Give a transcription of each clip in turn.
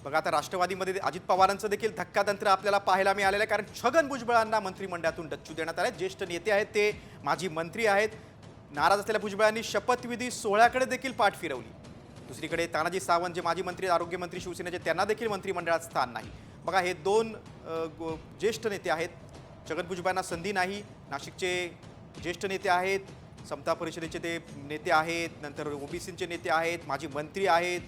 बघा आता राष्ट्रवादीमध्ये अजित पवारांचं देखील धक्कातंत्र आपल्याला पाहायला मिळालेलं आहे, कारण छगन भुजबळांना मंत्रिमंडळातून डच्चू देण्यात आले। ज्येष्ठ नेते आहेत, ते माजी मंत्री आहेत। नाराज असलेल्या भुजबळांनी शपथविधी सोहळ्याकडे देखील पाठ फिरवली। दुसरीकडे तानाजी सावंत जे माजी मंत्री, आरोग्यमंत्री शिवसेनेचे, त्यांना देखील मंत्रिमंडळात स्थान नाही। बघा हे दोन ज्येष्ठ नेते आहेत। छगन भुजबळांना संधी नाही। नाशिकचे ज्येष्ठ नेते आहेत, समता परिषदेचे ते नेते आहेत, नंतर ओबीसीचे नेते आहेत, माजी मंत्री आहेत।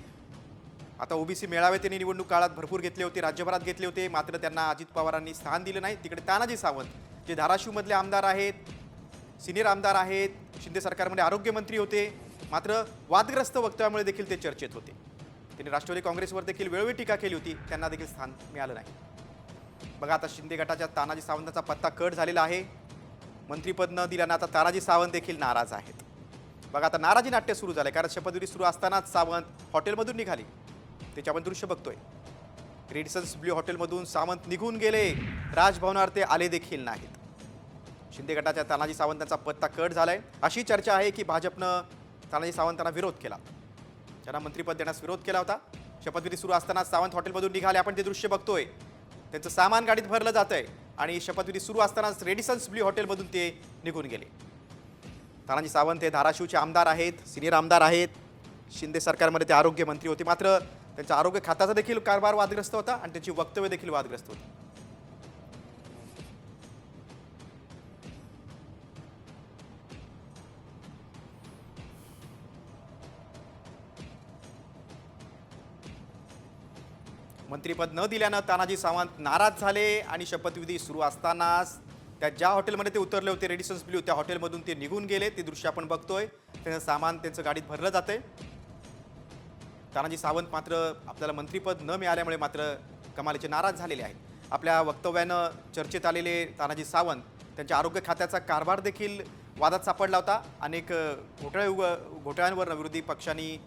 आता ओबीसी मेळावे त्यांनी निवडणूक काळात भरपूर घेतले होते, राज्यभरात घेतले होते, मात्र त्यांना अजित पवारांनी स्थान दिलं नाही। तिकडे तानाजी सावंत जे धाराशिवमधले आमदार आहेत, सिनियर आमदार आहेत, शिंदे सरकारमध्ये आरोग्यमंत्री होते, मात्र वादग्रस्त वक्तव्यामुळे देखील ते चर्चेत होते। त्यांनी राष्ट्रवादी काँग्रेसवर देखील वेळोवेळी टीका केली होती, त्यांना देखील स्थान मिळालं नाही। बघा आता शिंदे गटाच्या तानाजी सावंतांचा पत्ता कट झालेला आहे। मंत्रीपद न दिल्यानं आता तानाजी सावंत देखील नाराज आहेत। बघा आता नाराजी नाट्य सुरू झालंय, कारण शपथविधी सुरू असतानाच सावंत हॉटेलमधून निघाले। त्याचे आपण दृश्य बघतोय। रेडिसन्स ब्ल्यू हॉटेलमधून सावंत निघून गेले, राजभवनावर ते आले देखील नाहीत। शिंदे गटाच्या तानाजी सावंतांचा पत्ता कट झालाय। अशी चर्चा आहे की भाजपनं तानाजी सावंतांना विरोध केला, त्यांना मंत्रिपद देण्यास विरोध केला होता। शपथविधी सुरू असताना सावंत हॉटेलमधून निघाले, आपण ते दृश्य बघतोय। त्यांचं सामान गाडीत भरलं जातंय आणि शपथविधी सुरू असतानाच रेडिसन्स ब्ल्यू हॉटेलमधून ते निघून गेले। तानाजी सावंत हे धाराशिवचे आमदार आहेत, सिनियर आमदार आहेत, शिंदे सरकारमध्ये ते आरोग्यमंत्री होते, मात्र त्यांच्या आरोग्य खात्याचा देखील कारभार वादग्रस्त होता आणि त्यांची वक्तव्य देखील वादग्रस्त होती। मंत्रिपद न दिल्यानं तानाजी सावंत नाराज झाले आणि शपथविधी सुरू असतानाच त्या ज्या हॉटेलमध्ये ते उतरले होते, रेडिसन्स ब्ल्यू, त्या हॉटेलमधून ते निघून गेले। ते दृश्य आपण बघतोय। त्यांचं सामान त्यांचं गाडीत भरलं जातंय। तानाजी सावंत मात्र आपल्याला मंत्रिपद न मिळाल्यामुळे मात्र कमालीचे नाराज झालेले आहेत। आपल्या वक्तव्यानं चर्चेत आलेले तानाजी सावंत त्यांच्या आरोग्य खात्याचा कारभार देखील वादात सापडला होता। अनेक घोटाळ्यांवर विरोधी पक्षांनी